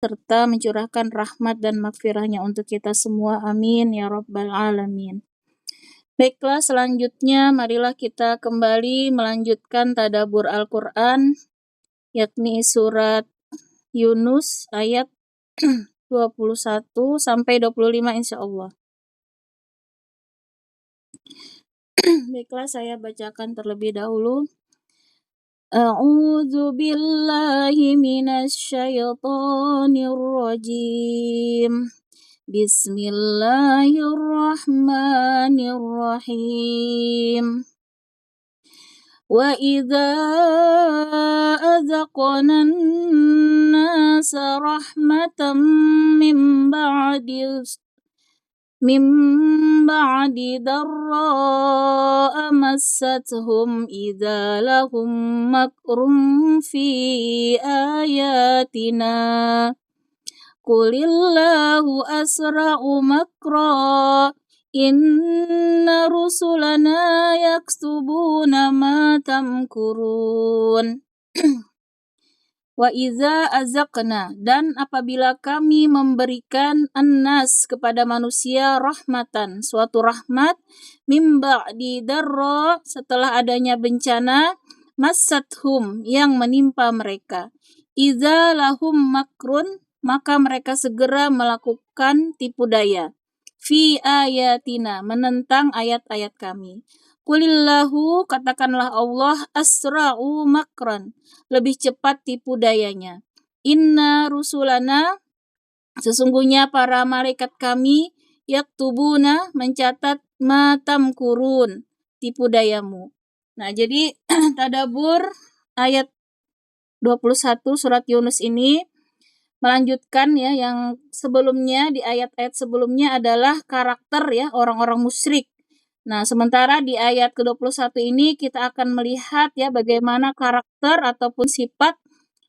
serta mencurahkan rahmat dan maghfirahnya untuk kita semua. Amin ya rabbal alamin. Baiklah, selanjutnya marilah kita kembali melanjutkan tadabbur Al-Quran, yakni surat Yunus ayat 21 sampai 25 insyaallah. Baiklah, saya bacakan terlebih dahulu. A'udzu billahi minasy syaithanir rajim. Bismillahirrahmanirrahim. Wa idza azaqna an-nasa rahmatan min ba'di darra'a massathum idza lahum makrum fi ayatina. Qulillahu asra'u makra inna rusulana yaktubuna ma tamkurun. Wa iza azaqna, dan apabila kami memberikan annas kepada manusia rahmatan, suatu rahmat, mim ba'di darra, setelah adanya bencana, massathum, yang menimpa mereka, iza lahum makrun, maka mereka segera melakukan tipu daya, fi ayatina, menentang ayat-ayat kami. Qulillahu, katakanlah Allah, asra'u makran, lebih cepat tipu dayanya. Inna rusulana, sesungguhnya para malaikat kami, yaktubuna, mencatat ma tamkurun, tipu dayamu. Nah, jadi tadabbur ayat 21 surat Yunus ini melanjutkan ya yang sebelumnya, di ayat-ayat sebelumnya adalah karakter ya orang-orang musyrik. Nah, sementara di ayat ke-21 ini kita akan melihat ya bagaimana karakter ataupun sifat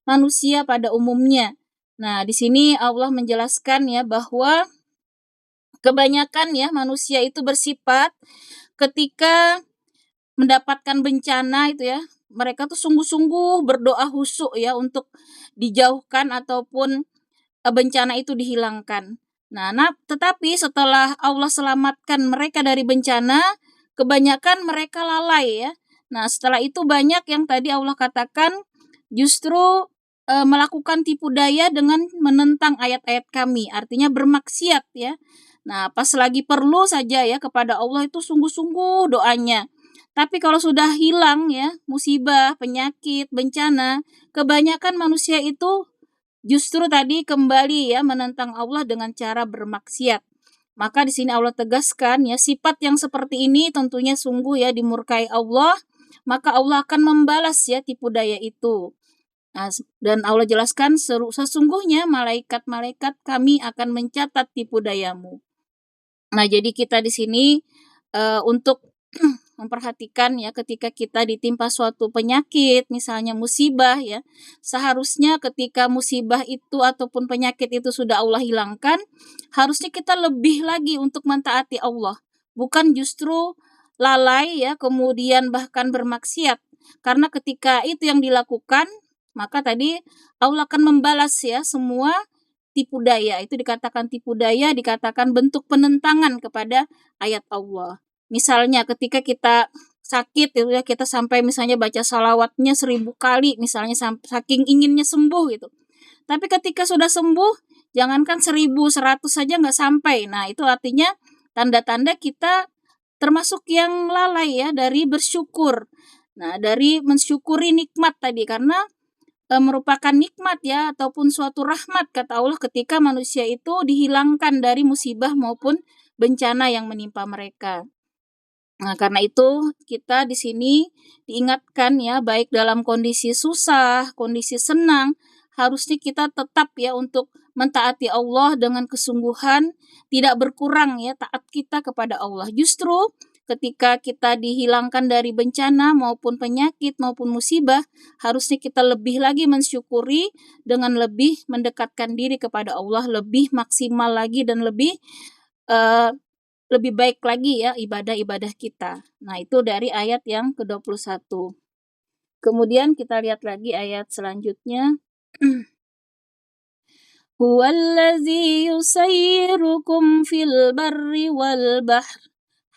manusia pada umumnya. Nah, di sini Allah menjelaskan ya bahwa kebanyakan ya manusia itu bersifat ketika mendapatkan bencana itu ya, mereka tuh sungguh-sungguh berdoa khusyuk ya untuk dijauhkan ataupun bencana itu dihilangkan. Nah, tetapi setelah Allah selamatkan mereka dari bencana, kebanyakan mereka lalai ya. Nah, setelah itu banyak yang tadi Allah katakan justru melakukan tipu daya dengan menentang ayat-ayat kami, artinya bermaksiat ya. Nah, pas lagi perlu saja ya kepada Allah itu sungguh-sungguh doanya. Tapi kalau sudah hilang ya musibah, penyakit, bencana, kebanyakan manusia itu justru tadi kembali ya menentang Allah dengan cara bermaksiat. Maka di sini Allah tegaskan ya sifat yang seperti ini tentunya sungguh ya dimurkai Allah, maka Allah akan membalas ya tipu daya itu. Nah, dan Allah jelaskan sesungguhnya malaikat-malaikat kami akan mencatat tipu dayamu. Nah, jadi kita di sini untuk memperhatikan ya ketika kita ditimpa suatu penyakit, misalnya musibah ya, seharusnya ketika musibah itu ataupun penyakit itu sudah Allah hilangkan, harusnya kita lebih lagi untuk mentaati Allah, bukan justru lalai ya, kemudian bahkan bermaksiat. Karena ketika itu yang dilakukan, maka tadi Allah akan membalas ya semua tipu daya. Itu dikatakan tipu daya, dikatakan bentuk penentangan kepada ayat Allah. Misalnya ketika kita sakit itu ya, kita sampai misalnya baca salawatnya 1000 kali misalnya saking inginnya sembuh gitu. Tapi ketika sudah sembuh, jangankan 1000, 100 saja nggak sampai. Nah, itu artinya tanda-tanda kita termasuk yang lalai ya dari bersyukur. Nah, dari mensyukuri nikmat tadi, karena merupakan nikmat ya ataupun suatu rahmat kata Allah ketika manusia itu dihilangkan dari musibah maupun bencana yang menimpa mereka. Nah, karena itu kita di sini diingatkan ya, baik dalam kondisi susah, kondisi senang, harusnya kita tetap ya untuk mentaati Allah dengan kesungguhan, tidak berkurang ya taat kita kepada Allah. Justru ketika kita dihilangkan dari bencana maupun penyakit maupun musibah, harusnya kita lebih lagi mensyukuri dengan lebih mendekatkan diri kepada Allah, lebih maksimal lagi dan lebih baik lagi ya ibadah-ibadah kita. Nah, itu dari ayat yang ke-21. Kemudian kita lihat lagi ayat selanjutnya. Huwallazi yusayyirukum fil barri wal bahr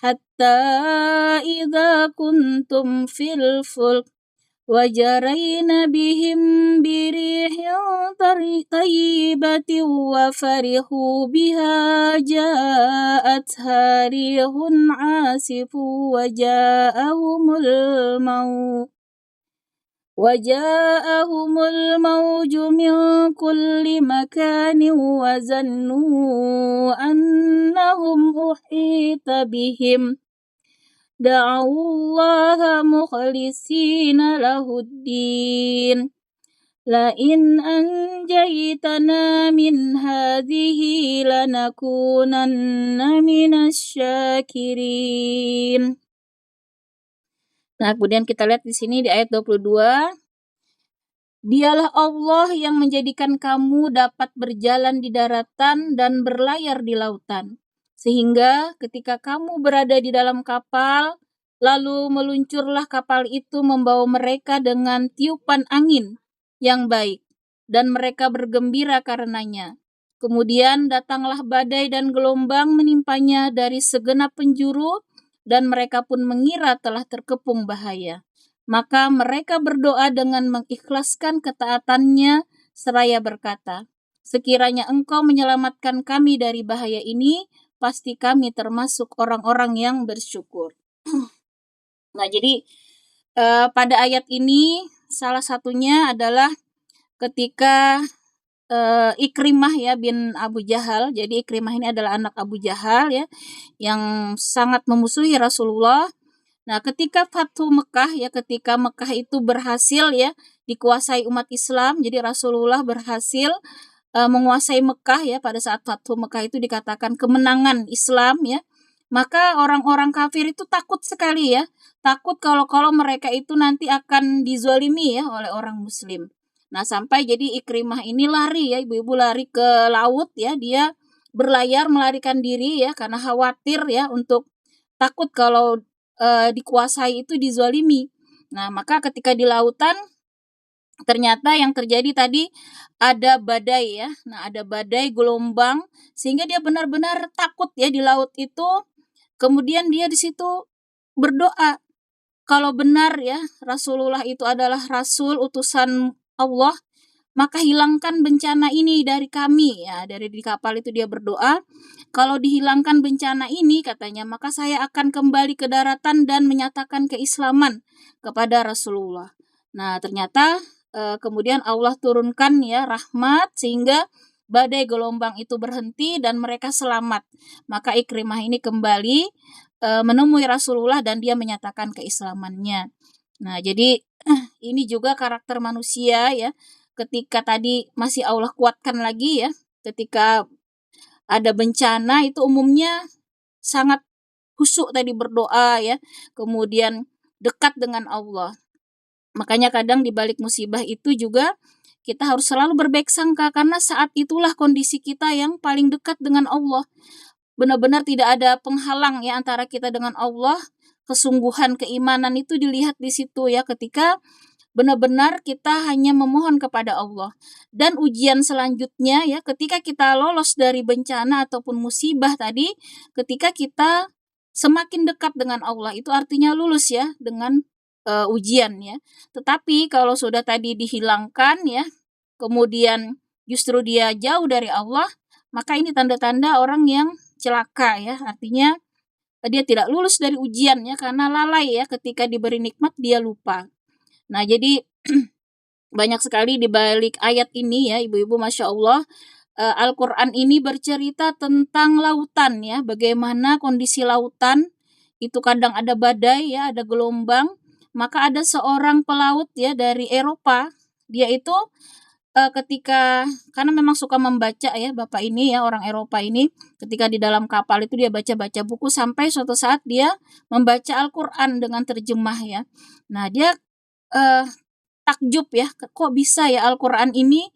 hatta idza kuntum fil fulk وجرين بهم بريح طيبة وفرحوا بها جاءتها ريح عاصف وجاءهم الموج من كل مكان وظنوا أنهم أحيط بهم دعوا الله مخلصين له الدين لئن أنجيتنا من هذه لنكونن من السyakirin. Nah, kemudian kita lihat di sini di ayat 22. Dialah Allah yang menjadikan kamu dapat berjalan di daratan dan berlayar di lautan. Sehingga ketika kamu berada di dalam kapal, lalu meluncurlah kapal itu membawa mereka dengan tiupan angin yang baik, dan mereka bergembira karenanya. Kemudian datanglah badai dan gelombang menimpanya dari segenap penjuru, dan mereka pun mengira telah terkepung bahaya. Maka mereka berdoa dengan mengikhlaskan ketaatannya seraya berkata, sekiranya engkau menyelamatkan kami dari bahaya ini, pasti kami termasuk orang-orang yang bersyukur. Nah, jadi pada ayat ini salah satunya adalah ketika Ikrimah ya bin Abu Jahal. Jadi Ikrimah ini adalah anak Abu Jahal ya, yang sangat memusuhi Rasulullah. Nah, ketika Fathu Mekah ya, ketika Mekah itu berhasil ya dikuasai umat Islam, jadi Rasulullah berhasil menguasai Mekah ya, pada saat Fathu Mekah itu dikatakan kemenangan Islam ya. Maka orang-orang kafir itu takut sekali ya, takut kalau mereka itu nanti akan dizalimi ya oleh orang muslim. Nah, sampai jadi Ikrimah ini lari ya, ibu-ibu lari ke laut ya, dia berlayar melarikan diri ya karena khawatir ya, untuk takut kalau dikuasai itu dizalimi. Nah, maka ketika di lautan ternyata yang terjadi tadi ada badai ya. Nah, ada badai, gelombang, sehingga dia benar-benar takut ya di laut itu. Kemudian dia di situ berdoa, kalau benar ya Rasulullah itu adalah rasul utusan Allah, maka hilangkan bencana ini dari kami ya. Dari di kapal itu dia berdoa, kalau dihilangkan bencana ini katanya, maka saya akan kembali ke daratan dan menyatakan keislaman kepada Rasulullah. Nah, ternyata kemudian Allah turunkan ya rahmat sehingga badai gelombang itu berhenti dan mereka selamat. Maka Ikrimah ini kembali menemui Rasulullah dan dia menyatakan keislamannya. Nah, jadi ini juga karakter manusia ya. Ketika tadi masih Allah kuatkan lagi ya, ketika ada bencana itu umumnya sangat khusyuk tadi berdoa ya, kemudian dekat dengan Allah. Makanya kadang di balik musibah itu juga kita harus selalu berbaik sangka, karena saat itulah kondisi kita yang paling dekat dengan Allah. Benar-benar tidak ada penghalang ya antara kita dengan Allah. Kesungguhan keimanan itu dilihat di situ ya, ketika benar-benar kita hanya memohon kepada Allah. Dan ujian selanjutnya ya, ketika kita lolos dari bencana ataupun musibah tadi, ketika kita semakin dekat dengan Allah, itu artinya lulus ya dengan ujian ya. Tetapi kalau sudah tadi dihilangkan ya, kemudian justru dia jauh dari Allah, maka ini tanda-tanda orang yang celaka ya. Artinya dia tidak lulus dari ujian ya, karena lalai ya, ketika diberi nikmat dia lupa. Nah, jadi banyak sekali di balik ayat ini ya, ibu-ibu, Masya Allah. Al-Quran ini bercerita tentang lautan ya, bagaimana kondisi lautan itu kadang ada badai ya, ada gelombang. Maka ada seorang pelaut ya dari Eropa, dia itu ketika, karena memang suka membaca ya Bapak ini ya, orang Eropa ini, ketika di dalam kapal itu dia baca-baca buku sampai suatu saat dia membaca Al-Quran dengan terjemah ya. Nah, dia takjub ya, kok bisa ya Al-Quran ini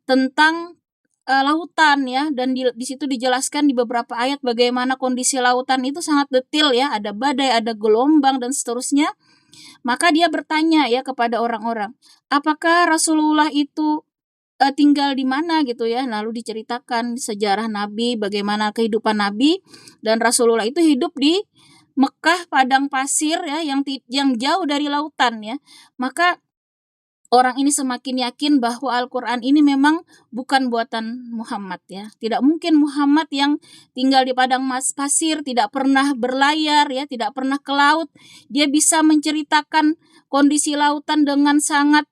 tentang lautan ya, dan di situ dijelaskan di beberapa ayat bagaimana kondisi lautan itu sangat detail ya, ada badai, ada gelombang dan seterusnya. Maka dia bertanya ya kepada orang-orang, apakah Rasulullah itu tinggal di mana gitu ya. Lalu diceritakan sejarah Nabi, bagaimana kehidupan Nabi dan Rasulullah itu hidup di Mekah padang pasir ya yang jauh dari lautan ya. Maka orang ini semakin yakin bahwa Al-Quran ini memang bukan buatan Muhammad ya. Tidak mungkin Muhammad yang tinggal di padang pasir, tidak pernah berlayar ya, tidak pernah ke laut. Dia bisa menceritakan kondisi lautan dengan sangat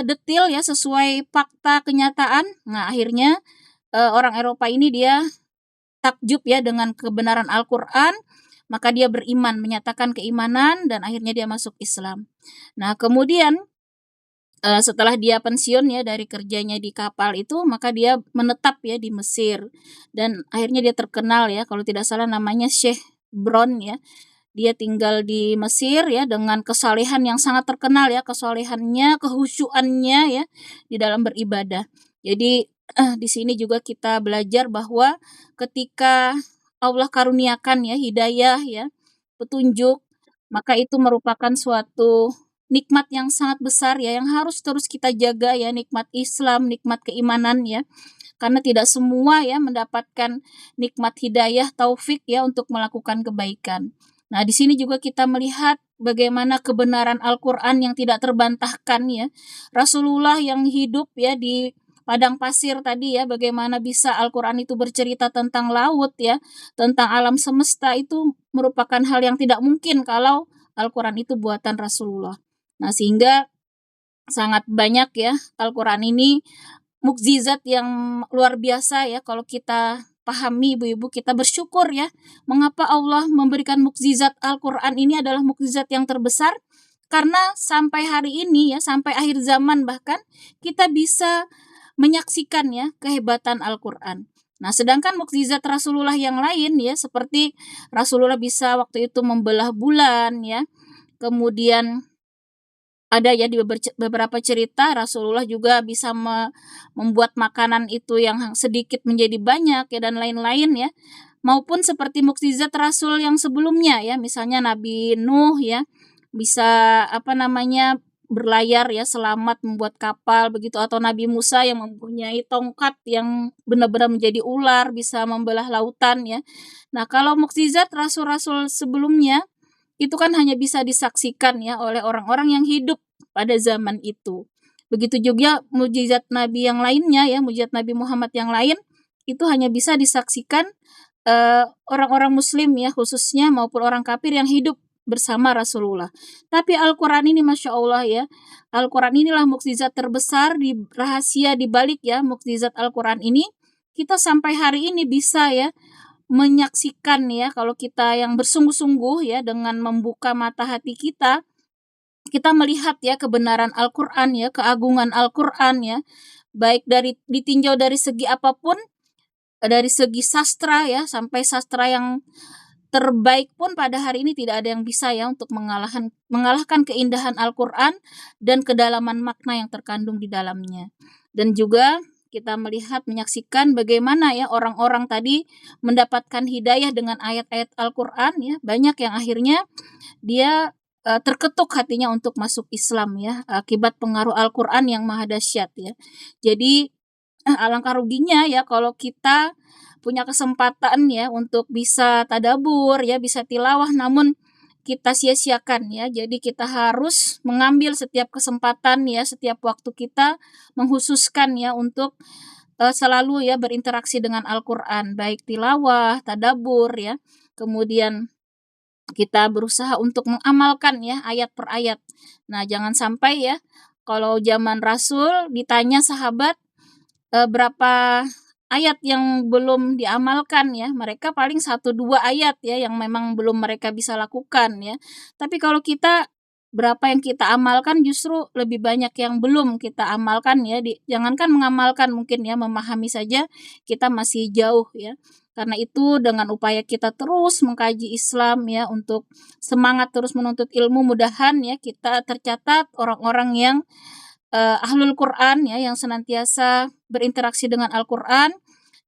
detail ya, sesuai fakta kenyataan. Nah, akhirnya orang Eropa ini dia takjub ya dengan kebenaran Al-Quran, maka dia beriman, menyatakan keimanan dan akhirnya dia masuk Islam. Nah, kemudian setelah dia pensiun ya dari kerjanya di kapal itu, maka dia menetap ya di Mesir dan akhirnya dia terkenal ya, kalau tidak salah namanya Syekh Brown ya. Dia tinggal di Mesir ya dengan kesalehan yang sangat terkenal ya, kesalehannya, kehusyuannya ya di dalam beribadah. Jadi di sini juga kita belajar bahwa ketika Allah karuniakan ya hidayah ya, petunjuk, maka itu merupakan suatu nikmat yang sangat besar ya, yang harus terus kita jaga ya, nikmat Islam, nikmat keimanan ya. Karena tidak semua ya mendapatkan nikmat hidayah, taufik ya untuk melakukan kebaikan. Nah, di sini juga kita melihat bagaimana kebenaran Al-Quran yang tidak terbantahkan ya. Rasulullah yang hidup ya di padang pasir tadi ya, bagaimana bisa Al-Quran itu bercerita tentang laut ya, tentang alam semesta, itu merupakan hal yang tidak mungkin kalau Al-Quran itu buatan Rasulullah. Nah, sehingga sangat banyak ya Al-Quran ini mukjizat yang luar biasa ya, kalau kita pahami ibu-ibu, kita bersyukur ya. Mengapa Allah memberikan mukjizat Al-Quran ini adalah mukjizat yang terbesar? Karena sampai hari ini ya, sampai akhir zaman bahkan kita bisa menyaksikan ya kehebatan Al-Quran. Nah, sedangkan mukjizat Rasulullah yang lain ya, seperti Rasulullah bisa waktu itu membelah bulan ya, kemudian ada ya di beberapa cerita Rasulullah juga bisa membuat makanan itu yang sedikit menjadi banyak ya dan lain-lain ya. Maupun seperti mukjizat Rasul yang sebelumnya ya, misalnya Nabi Nuh ya, bisa berlayar ya selamat membuat kapal begitu, atau Nabi Musa yang mempunyai tongkat yang benar-benar menjadi ular bisa membelah lautan ya. Nah, kalau mukjizat rasul-rasul sebelumnya itu kan hanya bisa disaksikan ya oleh orang-orang yang hidup pada zaman itu. Begitu juga mukjizat Nabi yang lainnya ya, mukjizat Nabi Muhammad yang lain itu hanya bisa disaksikan orang-orang muslim ya khususnya, maupun orang kafir yang hidup bersama Rasulullah. Tapi Al-Quran ini Masya Allah ya, Al-Quran inilah mukjizat terbesar, di rahasia di balik ya mukjizat Al-Quran ini. Kita sampai hari ini bisa ya menyaksikan ya, kalau kita yang bersungguh-sungguh ya dengan membuka mata hati kita melihat ya kebenaran Al-Quran ya, keagungan Al-Quran ya, baik ditinjau dari segi apapun, dari segi sastra ya, sampai sastra yang terbaik pun pada hari ini tidak ada yang bisa ya untuk mengalahkan keindahan Al-Quran dan kedalaman makna yang terkandung di dalamnya. Dan juga kita menyaksikan bagaimana ya orang-orang tadi mendapatkan hidayah dengan ayat-ayat Al-Quran ya. Banyak yang akhirnya dia terketuk hatinya untuk masuk Islam ya, akibat pengaruh Al-Quran yang maha dahsyat ya. Jadi alangkah ruginya ya kalau kita punya kesempatan ya untuk bisa tadabur ya, bisa tilawah, namun kita sia-siakan ya. Jadi kita harus mengambil setiap kesempatan ya, setiap waktu kita menghususkan ya untuk selalu ya berinteraksi dengan Al-Quran, baik tilawah, tadabur ya. Kemudian kita berusaha untuk mengamalkan ya ayat per ayat. Nah, jangan sampai ya kalau zaman Rasul ditanya sahabat berapa ayat yang belum diamalkan ya, mereka paling 1-2 ayat ya yang memang belum mereka bisa lakukan ya. Tapi kalau kita, berapa yang kita amalkan justru lebih banyak yang belum kita amalkan ya. Jangankan mengamalkan, mungkin ya memahami saja kita masih jauh ya. Karena itu dengan upaya kita terus mengkaji Islam ya, untuk semangat terus menuntut ilmu, mudahan ya kita tercatat orang-orang yang ahlul Quran ya, yang senantiasa berinteraksi dengan Al-Quran,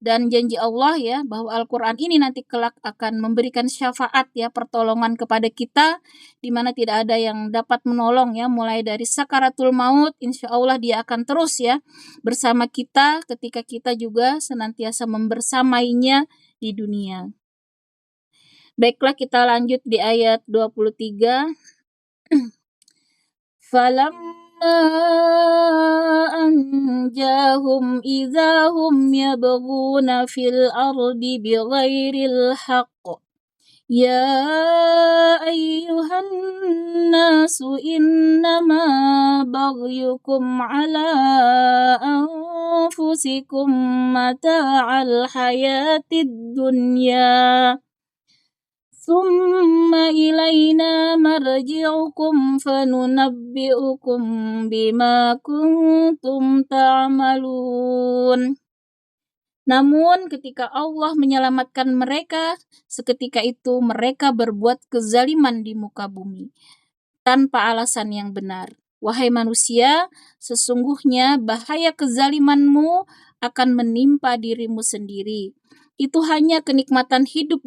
dan janji Allah ya bahwa Al-Qur'an ini nanti kelak akan memberikan syafaat ya, pertolongan kepada kita di mana tidak ada yang dapat menolong ya, mulai dari sakaratul maut insyaallah dia akan terus ya bersama kita ketika kita juga senantiasa membersamainya di dunia. Baiklah, kita lanjut di ayat 23. Falamma anjahum idahum yabghuna fil ardi bighairil haqq. Ya ayyuhan nasu innama baghyukum ala anfusikum mata'al hayatid dunya. ثم إلينا مرجعكم فننبئكم بما كنتم تعملون. Namun ketika Allah menyelamatkan mereka, seketika itu mereka berbuat kezaliman di muka bumi tanpa alasan yang benar. Wahai manusia, sesungguhnya bahaya kezalimanmu akan menimpa dirimu sendiri. Itu hanya kenikmatan hidup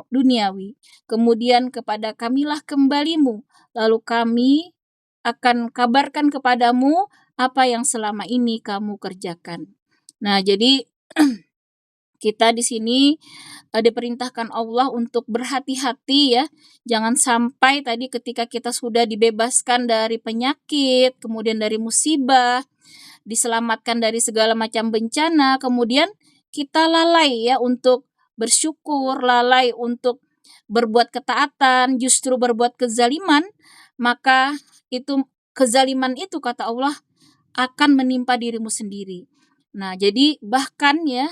duniawi. Kemudian kepada kamilah kembalimu, lalu kami akan kabarkan kepadamu apa yang selama ini kamu kerjakan. Nah, jadi kita di sini diperintahkan Allah untuk berhati-hati ya. Jangan sampai tadi ketika kita sudah dibebaskan dari penyakit, kemudian dari musibah, diselamatkan dari segala macam bencana, kemudian kita lalai ya untuk bersyukur, lalai untuk berbuat ketaatan, justru berbuat kezaliman, maka itu kezaliman itu kata Allah akan menimpa dirimu sendiri. Nah, jadi bahkan ya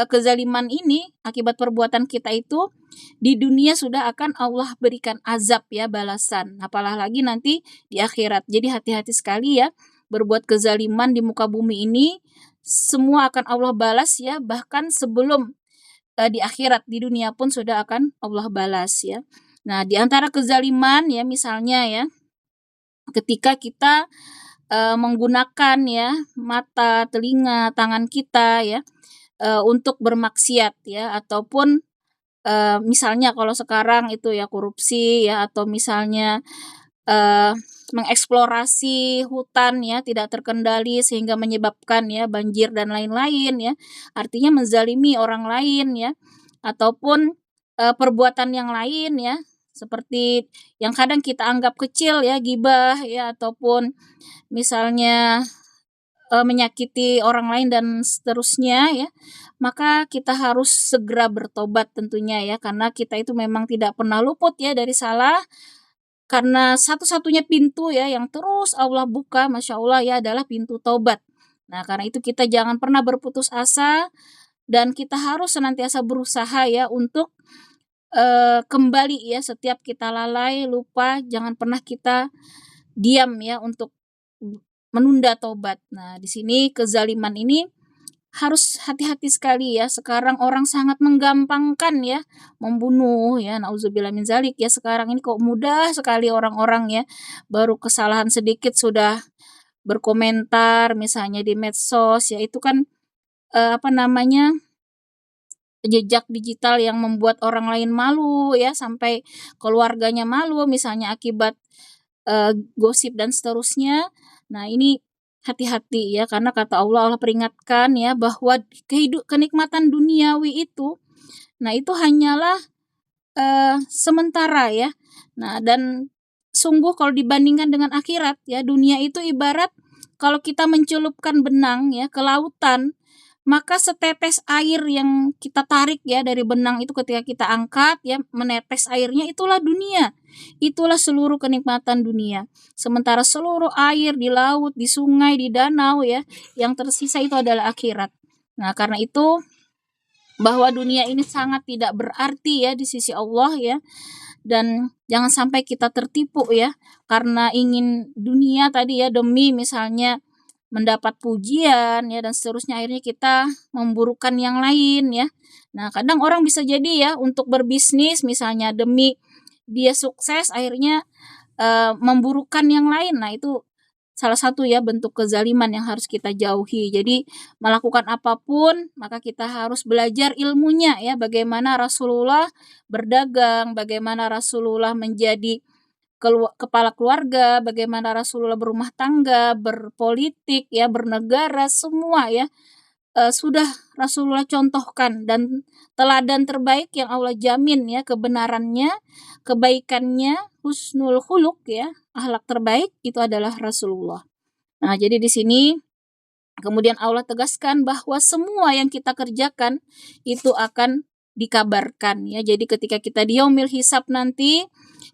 kezaliman ini akibat perbuatan kita itu di dunia sudah akan Allah berikan azab ya, balasan. Apalagi nanti di akhirat. Jadi hati-hati sekali ya berbuat kezaliman di muka bumi ini, semua akan Allah balas ya, bahkan sebelum di akhirat, di dunia pun sudah akan Allah balas ya. Nah, di antara kezaliman ya misalnya ya ketika kita menggunakan ya mata, telinga, tangan kita ya untuk bermaksiat ya, ataupun misalnya kalau sekarang itu ya korupsi ya, atau misalnya mengeksplorasi hutan ya tidak terkendali sehingga menyebabkan ya banjir dan lain-lain ya. Artinya menzalimi orang lain ya, ataupun perbuatan yang lain ya, seperti yang kadang kita anggap kecil ya, ghibah ya, ataupun misalnya menyakiti orang lain dan seterusnya ya, maka kita harus segera bertobat tentunya ya, karena kita itu memang tidak pernah luput ya dari salah, karena satu-satunya pintu ya yang terus Allah buka, Masya Allah ya, adalah pintu taubat. Nah, karena itu kita jangan pernah berputus asa dan kita harus senantiasa berusaha ya untuk kembali ya, setiap kita lalai, lupa, jangan pernah kita diam ya untuk menunda tobat. Nah, di sini kezaliman ini harus hati-hati sekali ya. Sekarang orang sangat menggampangkan ya membunuh ya, nauzubillah min zalik ya. Sekarang ini kok mudah sekali orang-orang ya, baru kesalahan sedikit sudah berkomentar misalnya di medsos ya, itu kan jejak digital yang membuat orang lain malu ya, sampai keluarganya malu misalnya akibat gosip dan seterusnya. Nah, ini hati-hati ya, karena kata Allah peringatkan ya bahwa kenikmatan duniawi itu, nah itu hanyalah sementara ya. Nah, dan sungguh kalau dibandingkan dengan akhirat ya, dunia itu ibarat kalau kita mencelupkan benang ya ke lautan, maka setetes air yang kita tarik ya dari benang itu ketika kita angkat ya, menetes airnya, itulah dunia. Itulah seluruh kenikmatan dunia. Sementara seluruh air di laut, di sungai, di danau ya, yang tersisa itu adalah akhirat. Nah, karena itu bahwa dunia ini sangat tidak berarti ya di sisi Allah ya. Dan jangan sampai kita tertipu ya karena ingin dunia tadi ya, demi misalnya mendapat pujian ya dan seterusnya, akhirnya kita memburukan yang lain ya. Nah, kadang orang bisa jadi ya untuk berbisnis misalnya demi dia sukses akhirnya memburukan yang lain. Nah, itu salah satu ya bentuk kezaliman yang harus kita jauhi. Jadi melakukan apapun maka kita harus belajar ilmunya ya, bagaimana Rasulullah berdagang, bagaimana Rasulullah menjadi kepala keluarga, bagaimana Rasulullah berumah tangga, berpolitik ya, bernegara, semua ya sudah Rasulullah contohkan, dan teladan terbaik yang Allah jamin ya kebenarannya, kebaikannya, husnul khuluq ya, akhlak terbaik itu adalah Rasulullah. Nah, jadi di sini kemudian Allah tegaskan bahwa semua yang kita kerjakan itu akan dikabarkan ya. Jadi ketika kita di yaumil hisab nanti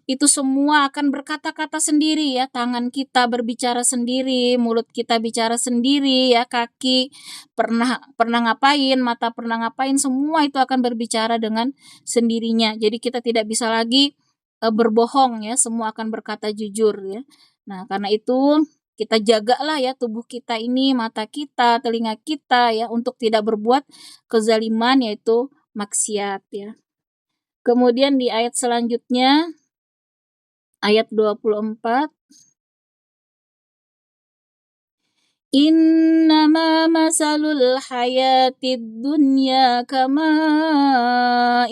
itu semua akan berkata-kata sendiri ya. Tangan kita berbicara sendiri, mulut kita bicara sendiri ya, kaki pernah ngapain, mata pernah ngapain, semua itu akan berbicara dengan sendirinya. Jadi kita tidak bisa lagi berbohong ya, semua akan berkata jujur ya. Nah, karena itu kita jagalah ya tubuh kita ini, mata kita, telinga kita ya, untuk tidak berbuat kezaliman yaitu maksiat ya. Kemudian di ayat selanjutnya, ayat 24, Innama masalul hayatid dunya kama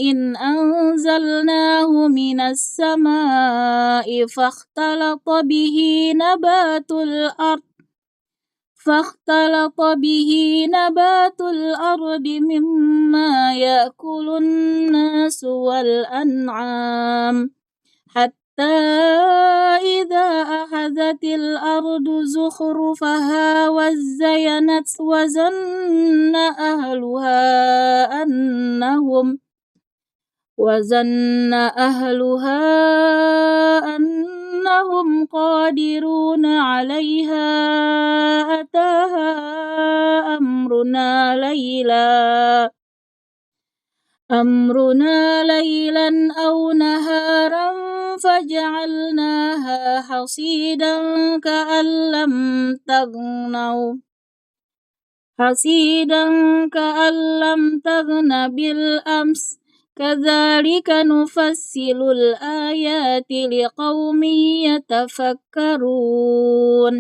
in anzalnahu minas sama'i fakhtalata bihi nabatul ard مما يأكل الناس والأنعام حتى إذا أخذت الأرض زخرفها وزينت وظن أهلها أنهم قادرون عليها أتاها أمرنا ليلا أو نهارا فجعلناها حصيدا كأن لم تغن بالأمس كذلك نفصل الآيات لقوم يتفكرون.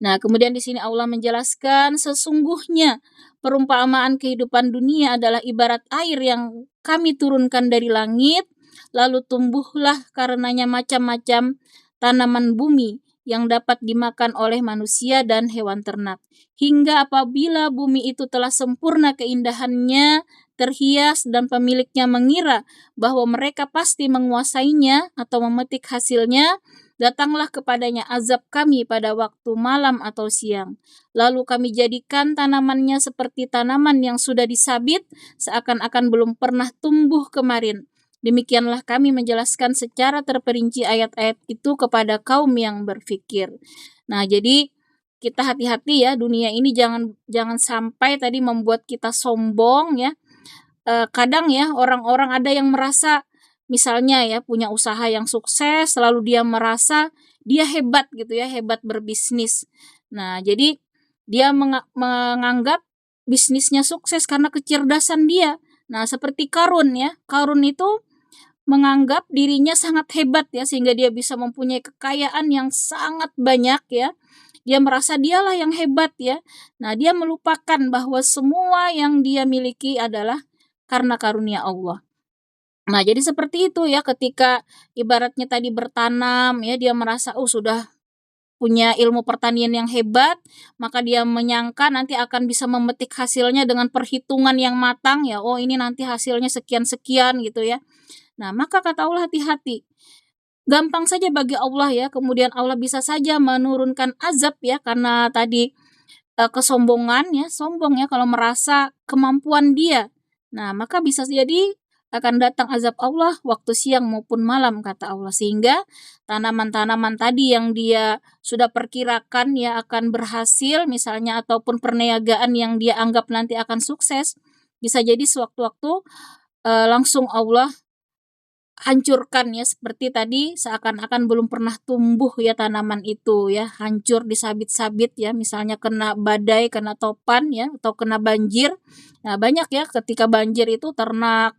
Nah, kemudian di sini Allah menjelaskan sesungguhnya perumpamaan kehidupan dunia adalah ibarat air yang kami turunkan dari langit, lalu tumbuhlah karenanya macam-macam tanaman bumi yang dapat dimakan oleh manusia dan hewan ternak. Hingga apabila bumi itu telah sempurna keindahannya, terhias dan pemiliknya mengira bahwa mereka pasti menguasainya atau memetik hasilnya, datanglah kepadanya azab kami pada waktu malam atau siang. Lalu kami jadikan tanamannya seperti tanaman yang sudah disabit, seakan-akan belum pernah tumbuh kemarin. Demikianlah kami menjelaskan secara terperinci ayat-ayat itu kepada kaum yang berfikir. Nah, jadi kita hati-hati ya, dunia ini jangan sampai tadi membuat kita sombong ya. Kadang ya orang-orang ada yang merasa misalnya ya punya usaha yang sukses, lalu dia merasa dia hebat gitu ya, hebat berbisnis. Nah, jadi dia menganggap bisnisnya sukses karena kecerdasan dia. Nah, seperti Qarun ya. Qarun itu menganggap dirinya sangat hebat ya, sehingga dia bisa mempunyai kekayaan yang sangat banyak ya. Dia merasa dialah yang hebat ya. Nah, dia melupakan bahwa semua yang dia miliki adalah karena karunia Allah. Nah, jadi seperti itu ya, ketika ibaratnya tadi bertanam ya, dia merasa sudah punya ilmu pertanian yang hebat, maka dia menyangka nanti akan bisa memetik hasilnya dengan perhitungan yang matang ya. Oh, ini nanti hasilnya sekian-sekian gitu ya. Nah, maka kata Allah, hati-hati. Gampang saja bagi Allah ya, kemudian Allah bisa saja menurunkan azab ya, karena tadi kesombongan ya, sombong ya kalau merasa kemampuan dia. Nah, maka bisa jadi akan datang azab Allah waktu siang maupun malam kata Allah, sehingga tanaman-tanaman tadi yang dia sudah perkirakan ya akan berhasil misalnya, ataupun perniagaan yang dia anggap nanti akan sukses, bisa jadi sewaktu-waktu langsung Allah hancurkan ya, seperti tadi seakan-akan belum pernah tumbuh ya tanaman itu ya, hancur disabit-sabit ya, misalnya kena badai, kena topan ya, atau kena banjir. Nah, banyak ya ketika banjir itu ternak,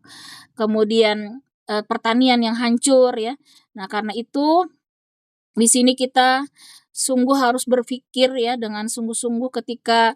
kemudian pertanian yang hancur ya. Nah, karena itu di sini kita sungguh harus berpikir ya dengan sungguh-sungguh ketika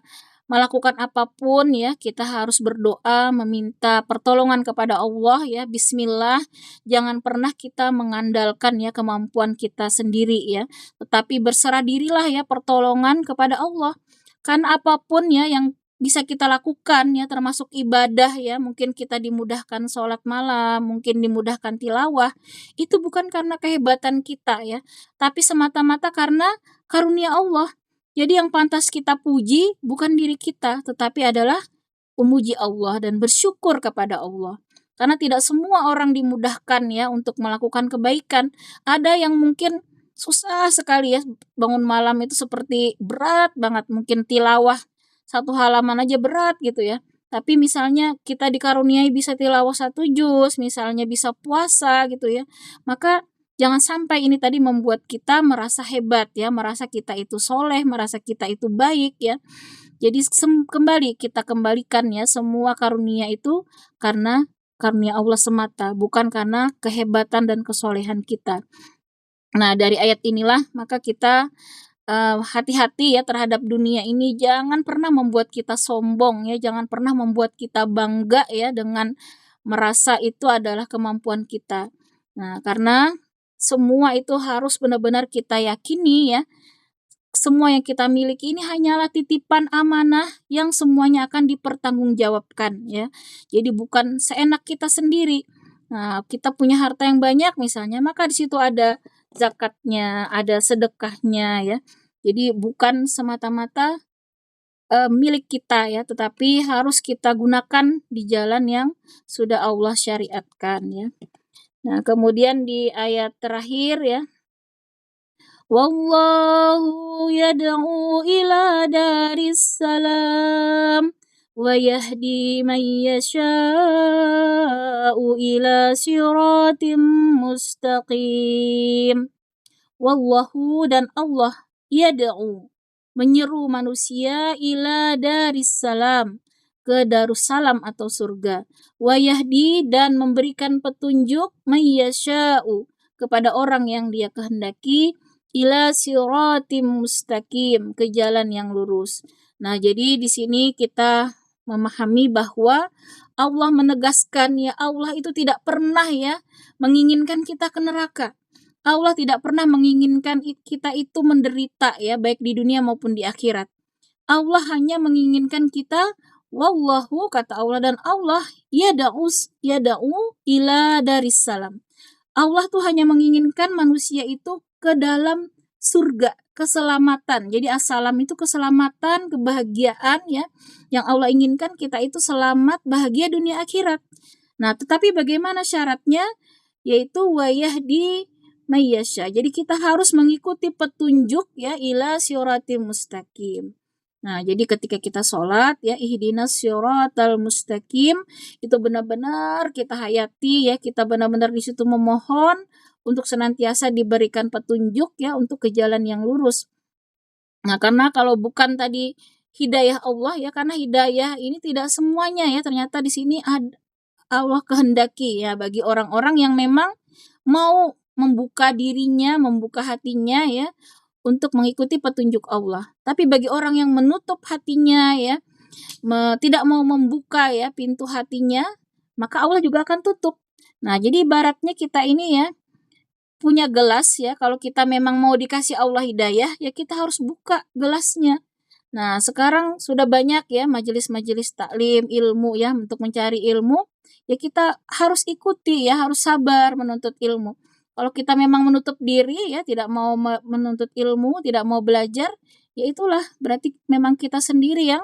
melakukan apapun ya, kita harus berdoa meminta pertolongan kepada Allah ya, bismillah. Jangan pernah kita mengandalkan ya kemampuan kita sendiri ya, tetapi berserah dirilah ya pertolongan kepada Allah. Kan apapun ya yang bisa kita lakukan ya termasuk ibadah ya, mungkin kita dimudahkan sholat malam, mungkin dimudahkan tilawah, itu bukan karena kehebatan kita ya, tapi semata-mata karena karunia Allah. Jadi yang pantas kita puji bukan diri kita, tetapi adalah memuji Allah dan bersyukur kepada Allah. Karena tidak semua orang dimudahkan ya untuk melakukan kebaikan. Ada yang mungkin susah sekali ya, bangun malam itu seperti berat banget, mungkin tilawah satu halaman aja berat gitu ya. Tapi misalnya kita dikaruniai bisa tilawah satu juz, misalnya bisa puasa gitu ya. Maka jangan sampai ini tadi membuat kita merasa hebat ya, merasa kita itu soleh, merasa kita itu baik ya. Jadi kembali kita kembalikan ya semua karunia itu karena karunia Allah semata, bukan karena kehebatan dan kesolehan kita. Nah, dari ayat inilah maka kita hati-hati ya terhadap dunia ini, jangan pernah membuat kita sombong ya, jangan pernah membuat kita bangga ya dengan merasa itu adalah kemampuan kita. Nah, karena semua itu harus benar-benar kita yakini ya, semua yang kita miliki ini hanyalah titipan amanah yang semuanya akan dipertanggungjawabkan ya. Jadi bukan seenak kita sendiri. Nah, kita punya harta yang banyak misalnya, maka di situ ada zakatnya, ada sedekahnya ya. Jadi bukan semata-mata milik kita ya, tetapi harus kita gunakan di jalan yang sudah Allah syariatkan ya. Nah, kemudian di ayat terakhir ya, wallahu yad'u ila daris salam wa yahdi man yasha'u ila siratim mustaqim. Wallahu dan Allah yad'u menyeru manusia ila daris salam ke darussalam atau surga. Wa yahdi dan memberikan petunjuk man yasha'u kepada orang yang dia kehendaki ila siratim mustaqim ke jalan yang lurus. Nah, jadi di sini kita memahami bahwa Allah menegaskan ya, Allah itu tidak pernah ya menginginkan kita ke neraka. Allah tidak pernah menginginkan kita itu menderita ya, baik di dunia maupun di akhirat. Allah hanya menginginkan kita, wallahu kata Allah, dan Allah yad'u ila daris salam. Allah tuh hanya menginginkan manusia itu ke dalam surga, keselamatan. Jadi assalam itu keselamatan, kebahagiaan ya. Yang Allah inginkan kita itu selamat, bahagia dunia akhirat. Nah, tetapi bagaimana syaratnya? Yaitu wayahdi mayyasha. Jadi kita harus mengikuti petunjuk ya ila siratim mustaqim. Nah, jadi ketika kita sholat ya ihdinas siratal mustaqim, itu benar-benar kita hayati ya, kita benar-benar di situ memohon untuk senantiasa diberikan petunjuk ya untuk ke jalan yang lurus. Nah, karena kalau bukan tadi hidayah Allah ya, karena hidayah ini tidak semuanya ya, ternyata di sini Allah kehendaki ya bagi orang-orang yang memang mau membuka dirinya, membuka hatinya ya untuk mengikuti petunjuk Allah. Tapi bagi orang yang menutup hatinya ya, tidak mau membuka ya pintu hatinya, maka Allah juga akan tutup. Nah, jadi ibaratnya kita ini ya punya gelas ya, kalau kita memang mau dikasih Allah hidayah, ya kita harus buka gelasnya. Nah, sekarang sudah banyak ya majelis-majelis taklim ilmu ya untuk mencari ilmu, ya kita harus ikuti ya, harus sabar menuntut ilmu. Kalau kita memang menutup diri ya, tidak mau menuntut ilmu, tidak mau belajar, ya itulah berarti memang kita sendiri yang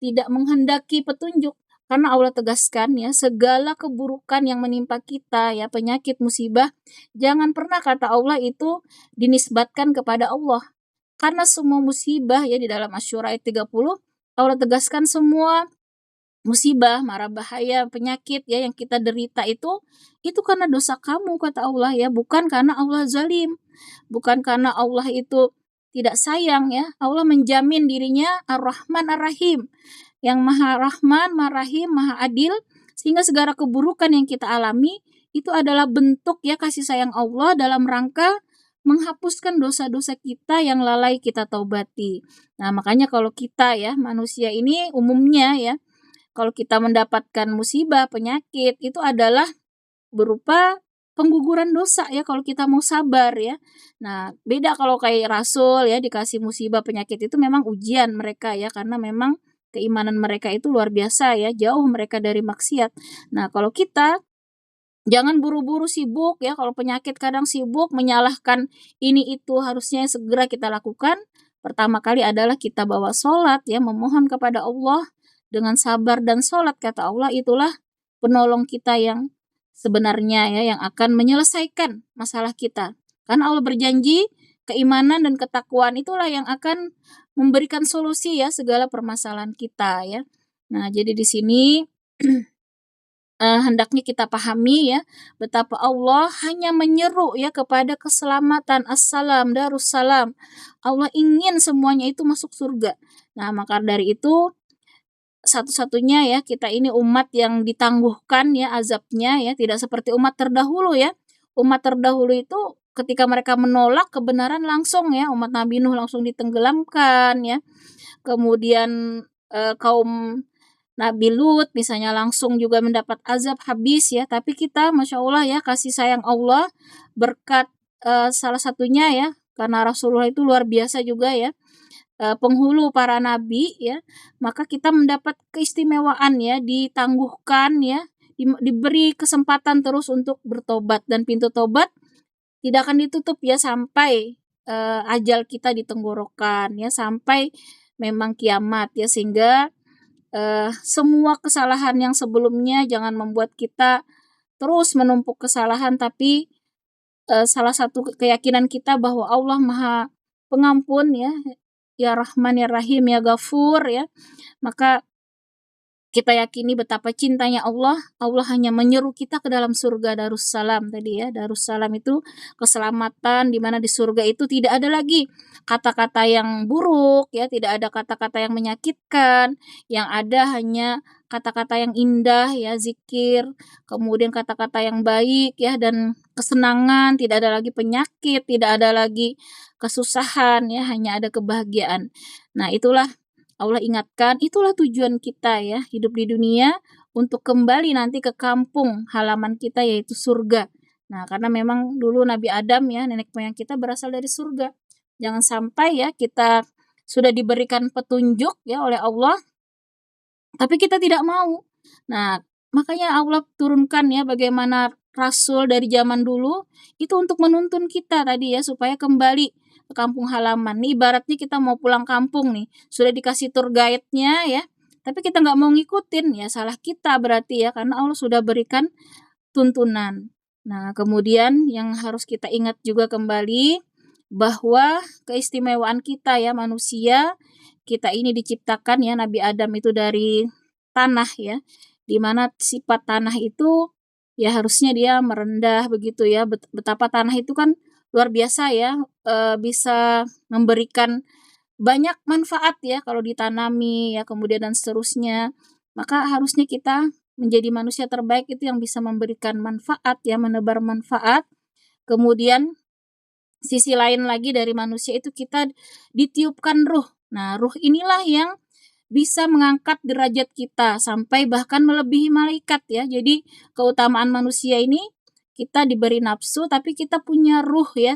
tidak menghendaki petunjuk. Karena Allah tegaskan ya, segala keburukan yang menimpa kita ya, penyakit, musibah, jangan pernah kata Allah itu dinisbatkan kepada Allah. Karena semua musibah ya di dalam Asy-Syura ayat 30, Allah tegaskan semua musibah, mara bahaya, penyakit ya yang kita derita itu karena dosa kamu kata Allah ya, bukan karena Allah zalim, bukan karena Allah itu tidak sayang ya. Allah menjamin dirinya Ar-Rahman Ar-Rahim, yang Maha Rahman, Maha Rahim, Maha Adil, sehingga segala keburukan yang kita alami itu adalah bentuk ya kasih sayang Allah dalam rangka menghapuskan dosa-dosa kita yang lalai kita taubati. Nah, makanya kalau kita ya, manusia ini umumnya ya, kalau kita mendapatkan musibah, penyakit, itu adalah berupa pengguguran dosa ya kalau kita mau sabar ya. Nah, beda kalau kayak rasul ya dikasih musibah penyakit itu memang ujian mereka ya karena memang keimanan mereka itu luar biasa ya, jauh mereka dari maksiat. Nah, kalau kita jangan buru-buru sibuk ya, kalau penyakit kadang sibuk menyalahkan ini itu harusnya segera kita lakukan. Pertama kali adalah kita bawa sholat ya, memohon kepada Allah dengan sabar dan sholat kata Allah itulah penolong kita yang sebenarnya ya, yang akan menyelesaikan masalah kita. Karena Allah berjanji keimanan dan ketakwaan itulah yang akan memberikan solusi ya segala permasalahan kita ya. Nah, jadi di sini hendaknya kita pahami ya, betapa Allah hanya menyeru ya kepada keselamatan, assalam, darussalam. Allah ingin semuanya itu masuk surga. Nah, maka dari itu satu-satunya ya kita ini umat yang ditangguhkan ya azabnya ya, tidak seperti umat terdahulu ya. Umat terdahulu itu ketika mereka menolak kebenaran langsung ya, umat Nabi Nuh langsung ditenggelamkan ya. Kemudian kaum Nabi Lut misalnya langsung juga mendapat azab habis ya, tapi kita Masya Allah ya kasih sayang Allah berkat salah satunya ya, karena Rasulullah itu luar biasa juga ya, penghulu para nabi ya, maka kita mendapat keistimewaan ya, ditangguhkan ya, diberi kesempatan terus untuk bertobat dan pintu tobat tidak akan ditutup ya sampai ajal kita ditenggorokan ya, sampai memang kiamat ya, sehingga semua kesalahan yang sebelumnya jangan membuat kita terus menumpuk kesalahan, tapi salah satu keyakinan kita bahwa Allah Maha Pengampun ya Rahman ya Rahim ya Ghafur ya. Maka kita yakini betapa cintanya Allah, Allah hanya menyeru kita ke dalam surga Darussalam tadi ya. Darussalam itu keselamatan di mana di surga itu tidak ada lagi kata-kata yang buruk ya, tidak ada kata-kata yang menyakitkan, yang ada hanya kata-kata yang indah ya, zikir, kemudian kata-kata yang baik ya, dan kesenangan, tidak ada lagi penyakit, tidak ada lagi kesusahan ya, hanya ada kebahagiaan. Nah, itulah Allah ingatkan, itulah tujuan kita ya, hidup di dunia untuk kembali nanti ke kampung halaman kita yaitu surga. Nah, karena memang dulu Nabi Adam ya, nenek moyang kita berasal dari surga. Jangan sampai ya kita sudah diberikan petunjuk ya oleh Allah, tapi kita tidak mau. Nah, makanya Allah turunkan ya bagaimana Rasul dari zaman dulu itu untuk menuntun kita tadi ya supaya kembali ke kampung halaman. Nih ibaratnya kita mau pulang kampung nih, sudah dikasih tour guide-nya ya, tapi kita nggak mau ngikutin ya salah kita berarti ya karena Allah sudah berikan tuntunan. Nah, kemudian yang harus kita ingat juga kembali bahwa keistimewaan kita ya manusia, kita ini diciptakan ya Nabi Adam itu dari tanah ya, di mana sifat tanah itu ya harusnya dia merendah begitu ya, betapa tanah itu kan luar biasa ya, bisa memberikan banyak manfaat ya kalau ditanami ya, kemudian dan seterusnya. Maka harusnya kita menjadi manusia terbaik itu yang bisa memberikan manfaat ya, menebar manfaat. Kemudian sisi lain lagi dari manusia itu kita ditiupkan ruh. Nah, ruh inilah yang bisa mengangkat derajat kita sampai bahkan melebihi malaikat ya. Jadi keutamaan manusia ini kita diberi nafsu tapi kita punya ruh ya.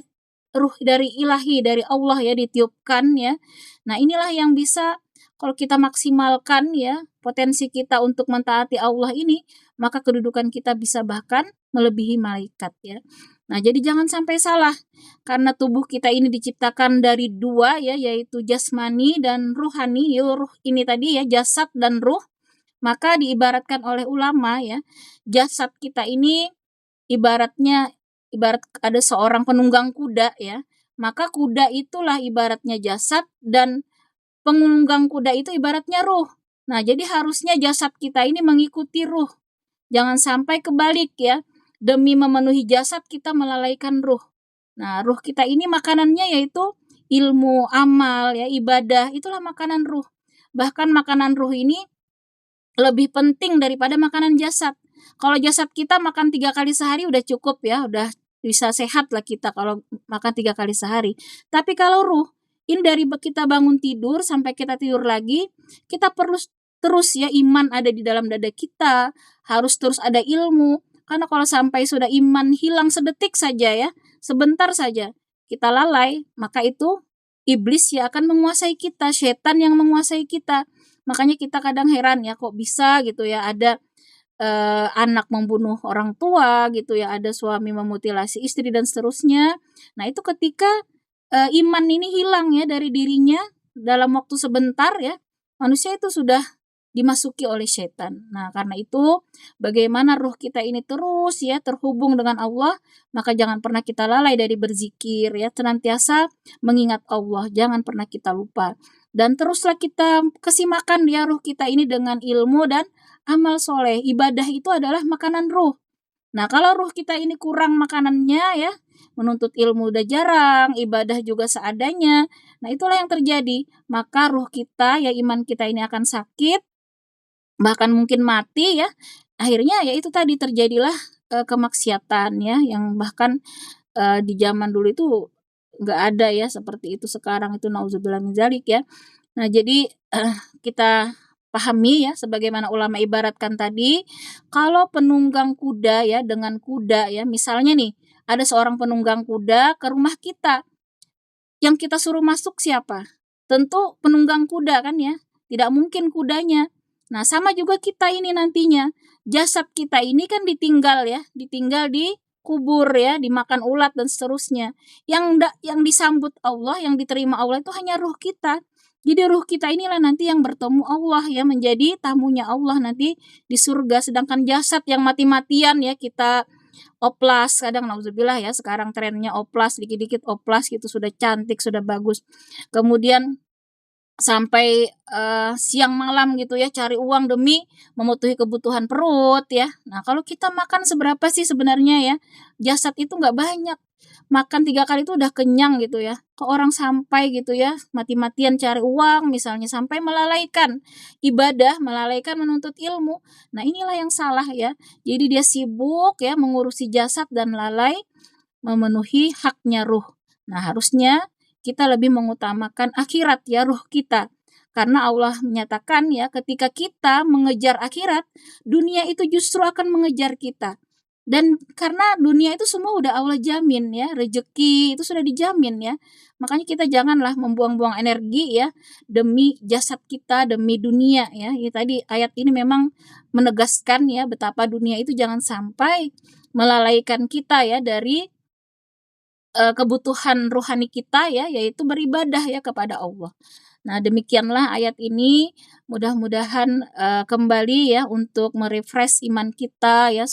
Ruh dari ilahi, dari Allah ya ditiupkan ya. Nah, inilah yang bisa kalau kita maksimalkan ya potensi kita untuk mentaati Allah ini, maka kedudukan kita bisa bahkan melebihi malaikat ya. Nah, jadi jangan sampai salah karena tubuh kita ini diciptakan dari dua ya, yaitu jasmani dan ruhani. Ya, ruh ini tadi ya, jasad dan ruh. Maka diibaratkan oleh ulama ya, jasad kita ini ibarat ada seorang penunggang kuda ya. Maka kuda itulah ibaratnya jasad dan penunggang kuda itu ibaratnya ruh. Nah, jadi harusnya jasad kita ini mengikuti ruh. Jangan sampai kebalik ya. Demi memenuhi jasad kita melalaikan ruh. Nah, ruh kita ini makanannya yaitu ilmu, amal, ya ibadah, itulah makanan ruh. Bahkan makanan ruh ini lebih penting daripada makanan jasad. Kalau jasad kita makan 3 kali sehari udah cukup ya, udah bisa sehat lah kita kalau makan 3 kali sehari. Tapi kalau ruh, ini dari kita bangun tidur sampai kita tidur lagi, kita perlu terus ya iman ada di dalam dada kita, harus terus ada ilmu. Karena kalau sampai sudah iman hilang sedetik saja ya, sebentar saja kita lalai, maka itu iblis ya akan menguasai kita, setan yang menguasai kita. Makanya kita kadang heran ya kok bisa gitu ya ada anak membunuh orang tua gitu ya, ada suami memutilasi istri dan seterusnya. Nah, itu ketika, iman ini hilang ya dari dirinya dalam waktu sebentar ya, manusia itu sudah dimasuki oleh setan. Nah, karena itu bagaimana ruh kita ini terus ya terhubung dengan Allah, maka jangan pernah kita lalai dari berzikir ya, senantiasa mengingat Allah, jangan pernah kita lupa. Dan teruslah kita kasih makan ya ruh kita ini dengan ilmu dan amal soleh. Ibadah itu adalah makanan ruh. Nah, kalau ruh kita ini kurang makanannya ya, menuntut ilmu udah jarang, ibadah juga seadanya. Nah, itulah yang terjadi. Maka ruh kita ya iman kita ini akan sakit, bahkan mungkin mati ya. Akhirnya ya itu tadi terjadilah kemaksiatan ya yang bahkan di zaman dulu itu nggak ada ya seperti itu sekarang itu nauzubillah min dzalik ya. Nah, jadi kita pahami ya sebagaimana ulama ibaratkan tadi, kalau penunggang kuda ya dengan kuda ya, misalnya nih ada seorang penunggang kuda ke rumah kita, yang kita suruh masuk siapa? Tentu penunggang kuda kan ya, tidak mungkin kudanya. Nah, sama juga kita ini nantinya. Jasad kita ini kan ditinggal ya, ditinggal di kubur ya, dimakan ulat dan seterusnya. Yang disambut Allah, yang diterima Allah itu hanya ruh kita. Jadi ruh kita inilah nanti yang bertemu Allah ya, menjadi tamunya Allah nanti di surga. Sedangkan jasad yang mati-matian ya kita oplas, kadang nauzubillah ya, sekarang trennya oplas, dikit-dikit oplas gitu, sudah cantik, sudah bagus. Kemudian sampai siang malam gitu ya cari uang demi memenuhi kebutuhan perut ya. Nah, kalau kita makan seberapa sih sebenarnya ya? Jasad itu nggak banyak. Makan 3 kali itu udah kenyang gitu ya. Kok orang sampai gitu ya mati-matian cari uang misalnya sampai melalaikan ibadah, melalaikan menuntut ilmu. Nah, inilah yang salah ya. Jadi dia sibuk ya mengurusi jasad dan lalai memenuhi haknya ruh. Nah, harusnya kita lebih mengutamakan akhirat ya ruh kita. Karena Allah menyatakan ya ketika kita mengejar akhirat, dunia itu justru akan mengejar kita. Dan karena dunia itu semua udah Allah jamin ya, rezeki itu sudah dijamin ya. Makanya kita janganlah membuang-buang energi ya demi jasad kita, demi dunia ya. Ya tadi ayat ini memang menegaskan ya betapa dunia itu jangan sampai melalaikan kita ya dari kebutuhan rohani kita ya, yaitu beribadah ya kepada Allah. Nah, demikianlah ayat ini, mudah-mudahan, kembali ya untuk iman kita ya,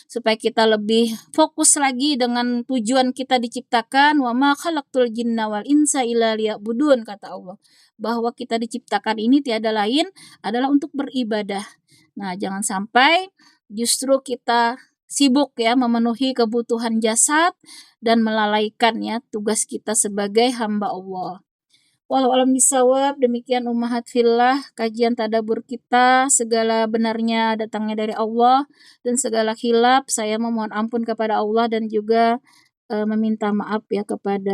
supaya kita lebih fokus lagi dengan tujuan kita diciptakan, "Wa ma khalaqtul jinna wal insa illa liya'budun," kata Allah, bahwa kita diciptakan ini tiada lain adalah untuk beribadah. Nah, jangan sampai justru kita sibuk ya memenuhi kebutuhan jasad dan melalaikan ya tugas kita sebagai hamba Allah. Walau alam bisawab, demikian ummahat fillah kajian tadabur kita, segala benarnya datangnya dari Allah dan segala khilaf saya memohon ampun kepada Allah dan juga meminta maaf ya kepada